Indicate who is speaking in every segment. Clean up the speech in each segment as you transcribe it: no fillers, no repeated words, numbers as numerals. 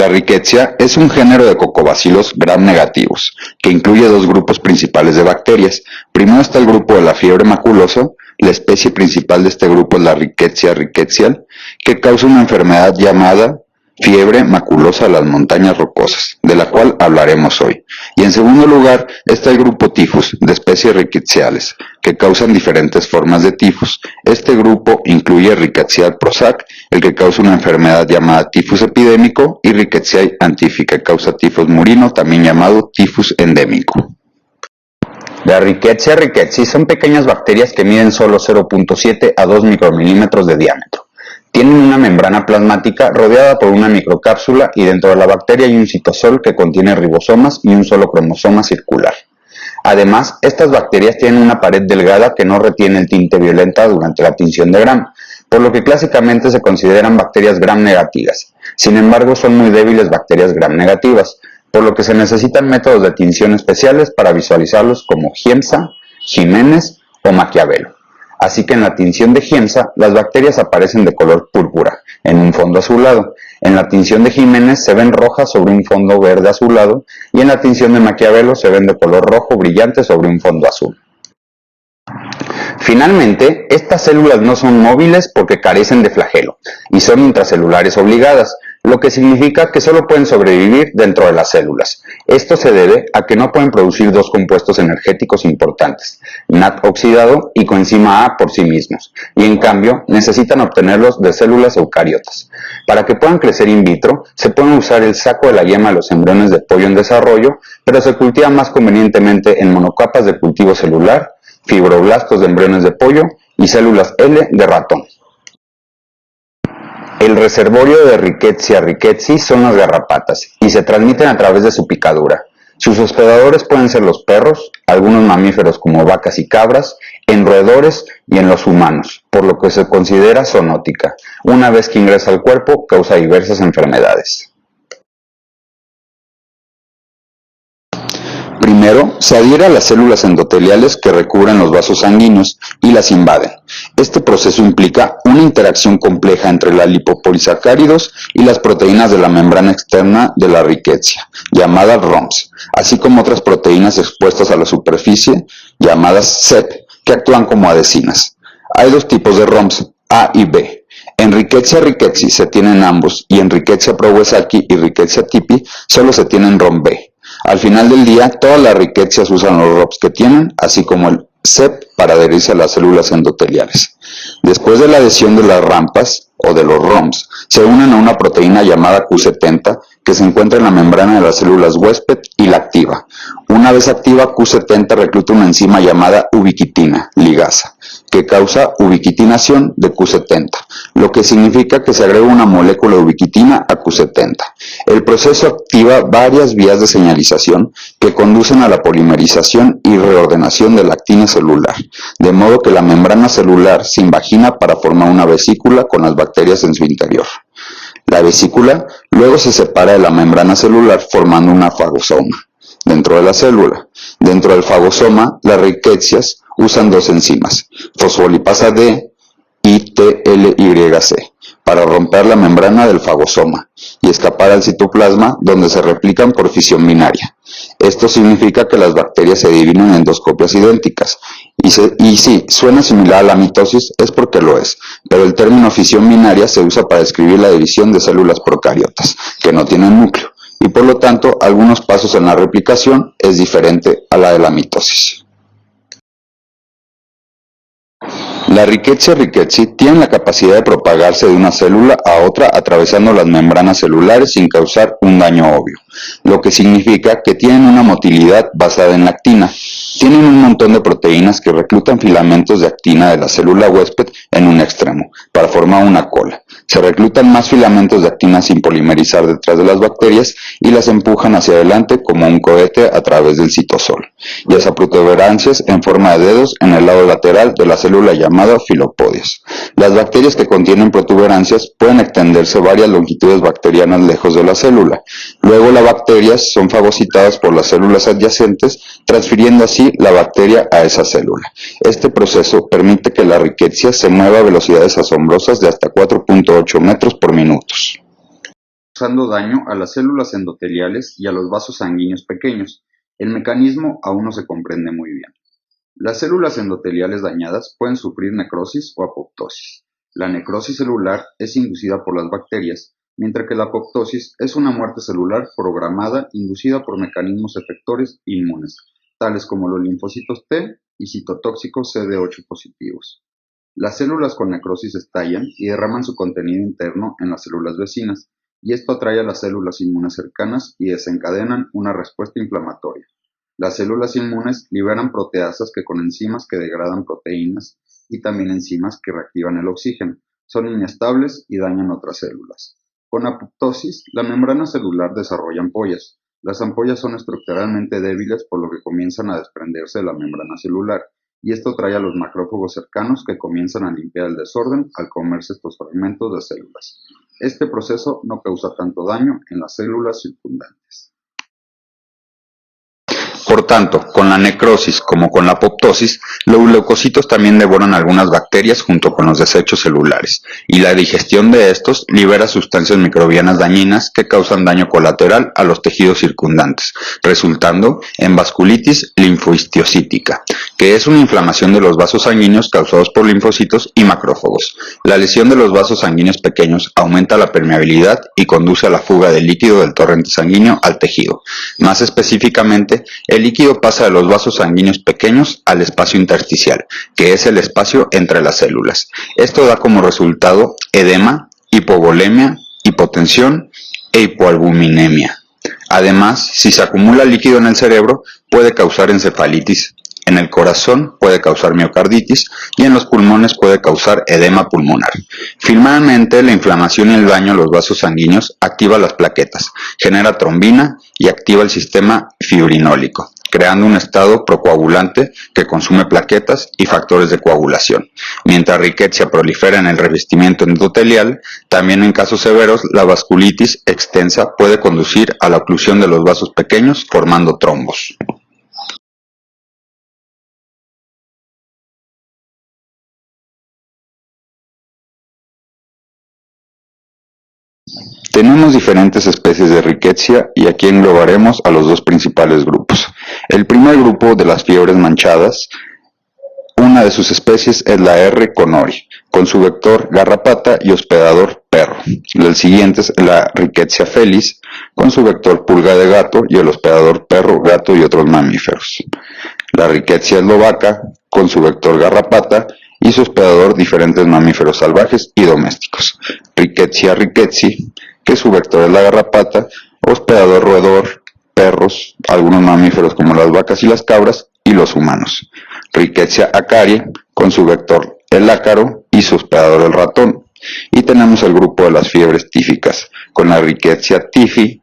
Speaker 1: La Rickettsia es un género de cocobacilos gram-negativos, que incluye dos grupos principales de bacterias. Primero está el grupo de la fiebre maculosa. La especie principal de este grupo es la Rickettsia rickettsial, que causa una enfermedad llamada fiebre maculosa de las montañas rocosas, de la cual hablaremos hoy. Y en segundo lugar está el grupo tifus, de especies rickettsiales, que causan diferentes formas de tifus. Este grupo incluye Rickettsia prusacea, el que causa una enfermedad llamada tifus epidémico, y Rickettsia antifi, que causa tifus murino, también llamado tifus endémico. La Rickettsia rickettsii son pequeñas bacterias que miden solo 0.7 a 2 micromilímetros de diámetro. Tienen una membrana plasmática rodeada por una microcápsula y dentro de la bacteria hay un citosol que contiene ribosomas y un solo cromosoma circular. Además, estas bacterias tienen una pared delgada que no retiene el tinte violeta durante la tinción de Gram, por lo que clásicamente se consideran bacterias Gram negativas. Sin embargo, son muy débiles bacterias Gram negativas, por lo que se necesitan métodos de tinción especiales para visualizarlos como Giemsa, Jiménez o Maquiavelo. Así que en la tinción de Giemsa, las bacterias aparecen de color púrpura, en un fondo azulado. En la tinción de Jiménez se ven rojas sobre un fondo verde azulado, y en la tinción de Maquiavelo se ven de color rojo brillante sobre un fondo azul. Finalmente, estas células no son móviles porque carecen de flagelo, y son intracelulares obligadas, lo que significa que solo pueden sobrevivir dentro de las células. Esto se debe a que no pueden producir dos compuestos energéticos importantes, NAD oxidado y coenzima A por sí mismos, y en cambio necesitan obtenerlos de células eucariotas. Para que puedan crecer in vitro, se puede usar el saco de la yema de los embriones de pollo en desarrollo, pero se cultiva más convenientemente en monocapas de cultivo celular, fibroblastos de embriones de pollo y células L de ratón. El reservorio de Rickettsia rickettsii son las garrapatas y se transmiten a través de su picadura. Sus hospedadores pueden ser los perros, algunos mamíferos como vacas y cabras, en roedores y en los humanos, por lo que se considera zoonótica. Una vez que ingresa al cuerpo, causa diversas enfermedades. Primero, se adhiere a las células endoteliales que recubren los vasos sanguíneos y las invaden. Este proceso implica una interacción compleja entre los lipopolisacáridos y las proteínas de la membrana externa de la Rickettsia, llamadas ROMs, así como otras proteínas expuestas a la superficie, llamadas CEP, que actúan como adhesinas. Hay dos tipos de ROMs, A y B. En Rickettsia rickettsii se tienen ambos, y en Rickettsia prowazekii y Rickettsia tipi solo se tienen ROM B. Al final del día, todas las rickettsias usan los ROMs que tienen, así como el CEP para adherirse a las células endoteliales. Después de la adhesión de las rampas, o de los ROMs, se unen a una proteína llamada Q70 que se encuentra en la membrana de las células huésped y la activa. Una vez activa, Q70 recluta una enzima llamada ubiquitina, ligasa, que causa ubiquitinación de Q70, lo que significa que se agrega una molécula de ubiquitina a Q70. El proceso activa varias vías de señalización que conducen a la polimerización y reordenación de la actina celular, de modo que la membrana celular se invagina para formar una vesícula con las bacterias en su interior. La vesícula luego se separa de la membrana celular formando una fagosoma dentro de la célula. Dentro del fagosoma, las rickettsias usan dos enzimas, fosfolipasa D y TLYC, para romper la membrana del fagosoma y escapar al citoplasma, donde se replican por fisión binaria. Esto significa que las bacterias se dividen en dos copias idénticas, y si suena similar a la mitosis es porque lo es, pero el término fisión binaria se usa para describir la división de células procariotas, que no tienen núcleo, y por lo tanto algunos pasos en la replicación es diferente a la de la mitosis. La Rickettsia rickettsii tiene la capacidad de propagarse de una célula a otra atravesando las membranas celulares sin causar un daño obvio, lo que significa que tienen una motilidad basada en la actina. Tienen un montón de proteínas que reclutan filamentos de actina de la célula huésped en un extremo, para formar una cola. Se reclutan más filamentos de actina sin polimerizar detrás de las bacterias y las empujan hacia adelante como un cohete a través del citosol, y hacia protuberancias en forma de dedos en el lado lateral de la célula llamada filopodios. Las bacterias que contienen protuberancias pueden extenderse varias longitudes bacterianas lejos de la célula. Luego las bacterias son fagocitadas por las células adyacentes, transfiriendo así la bacteria a esa célula. Este proceso permite que la Rickettsia se mueva a velocidades asombrosas de hasta 4.8 metros por minuto. causando daño a las células endoteliales y a los vasos sanguíneos pequeños. El mecanismo aún no se comprende muy bien. Las células endoteliales dañadas pueden sufrir necrosis o apoptosis. La necrosis celular es inducida por las bacterias, mientras que la apoptosis es una muerte celular programada inducida por mecanismos efectores inmunes, tales como los linfocitos T y citotóxicos CD8 positivos. Las células con necrosis estallan y derraman su contenido interno en las células vecinas, y esto atrae a las células inmunes cercanas y desencadenan una respuesta inflamatoria. Las células inmunes liberan proteasas que con enzimas que degradan proteínas y también enzimas que reactivan el oxígeno, son inestables y dañan otras células. Con apoptosis, la membrana celular desarrolla ampollas. Las ampollas son estructuralmente débiles, por lo que comienzan a desprenderse de la membrana celular, y esto trae a los macrófagos cercanos que comienzan a limpiar el desorden al comerse estos fragmentos de células. Este proceso no causa tanto daño en las células circundantes. Por tanto, con la necrosis como con la apoptosis, los leucocitos también devoran algunas bacterias junto con los desechos celulares, y la digestión de estos libera sustancias microbianas dañinas que causan daño colateral a los tejidos circundantes, resultando en vasculitis linfohistiocytica, que es una inflamación de los vasos sanguíneos causados por linfocitos y macrófagos. La lesión de los vasos sanguíneos pequeños aumenta la permeabilidad y conduce a la fuga del líquido del torrente sanguíneo al tejido. Más específicamente, el líquido pasa de los vasos sanguíneos pequeños al espacio intersticial, que es el espacio entre las células. Esto da como resultado edema, hipovolemia, hipotensión e hipoalbuminemia. Además, si se acumula líquido en el cerebro, puede causar encefalitis. En el corazón puede causar miocarditis y en los pulmones puede causar edema pulmonar. Finalmente, la inflamación y el daño a los vasos sanguíneos activa las plaquetas, genera trombina y activa el sistema fibrinólico, creando un estado procoagulante que consume plaquetas y factores de coagulación. Mientras Rickettsia prolifera en el revestimiento endotelial, también en casos severos la vasculitis extensa puede conducir a la oclusión de los vasos pequeños formando trombos. Tenemos diferentes especies de Rickettsia y aquí englobaremos a los dos principales grupos. El primer grupo de las fiebres manchadas, una de sus especies es la R. conori, con su vector garrapata y hospedador perro. El siguiente es la Rickettsia felis, con su vector pulga de gato y el hospedador perro, gato y otros mamíferos. La Rickettsia eslovaca, con su vector garrapata y su hospedador diferentes mamíferos salvajes y domésticos. Rickettsia rickettsii, que su vector es la garrapata, hospedador roedor, perros, algunos mamíferos como las vacas y las cabras, y los humanos. Rickettsia acari, con su vector el ácaro y su hospedador el ratón. Y tenemos el grupo de las fiebres tíficas, con la Rickettsia typhi,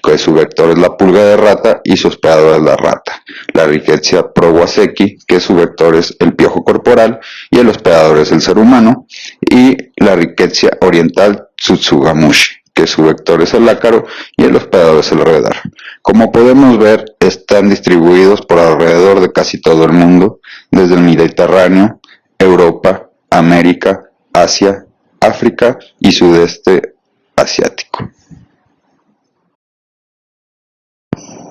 Speaker 1: que su vector es la pulga de rata y su hospedador es la rata. La Rickettsia prowazekii, que su vector es el piojo corporal y el hospedador es el ser humano. Y la Rickettsia oriental tsutsugamushi, que su vector es el ácaro y el hospedador es el roedor. Como podemos ver, están distribuidos por alrededor de casi todo el mundo, desde el Mediterráneo, Europa, América, Asia, África y sudeste asiático.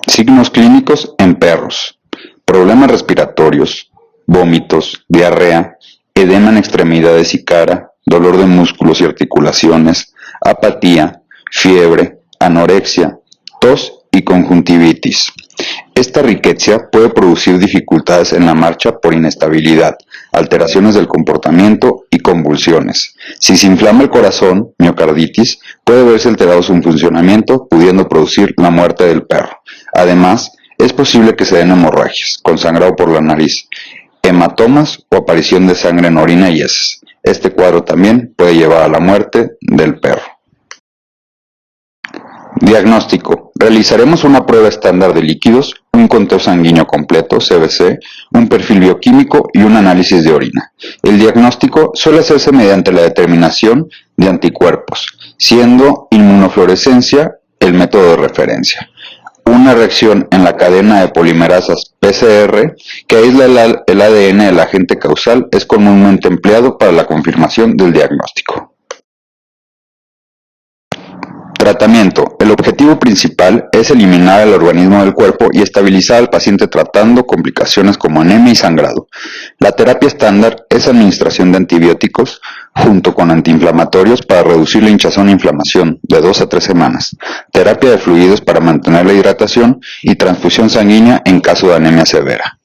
Speaker 1: Signos clínicos en perros: problemas respiratorios, vómitos, diarrea, edema en extremidades y cara, dolor de músculos y articulaciones, apatía, fiebre, anorexia, tos y conjuntivitis. Esta Rickettsia puede producir dificultades en la marcha por inestabilidad, alteraciones del comportamiento y convulsiones. Si se inflama el corazón, miocarditis, puede verse alterado su funcionamiento, pudiendo producir la muerte del perro. Además, es posible que se den hemorragias, con sangrado por la nariz, hematomas o aparición de sangre en orina y heces. Este cuadro también puede llevar a la muerte del perro. Diagnóstico: realizaremos una prueba estándar de líquidos, un conteo sanguíneo completo, CBC, un perfil bioquímico y un análisis de orina. El diagnóstico suele hacerse mediante la determinación de anticuerpos, siendo inmunofluorescencia el método de referencia. Una reacción en la cadena de polimerasas PCR que aísla el ADN del agente causal es comúnmente empleado para la confirmación del diagnóstico. Tratamiento. El objetivo principal es eliminar el organismo del cuerpo y estabilizar al paciente tratando complicaciones como anemia y sangrado. La terapia estándar es administración de antibióticos junto con antiinflamatorios para reducir la hinchazón e inflamación de 2 a 3 semanas, terapia de fluidos para mantener la hidratación y transfusión sanguínea en caso de anemia severa.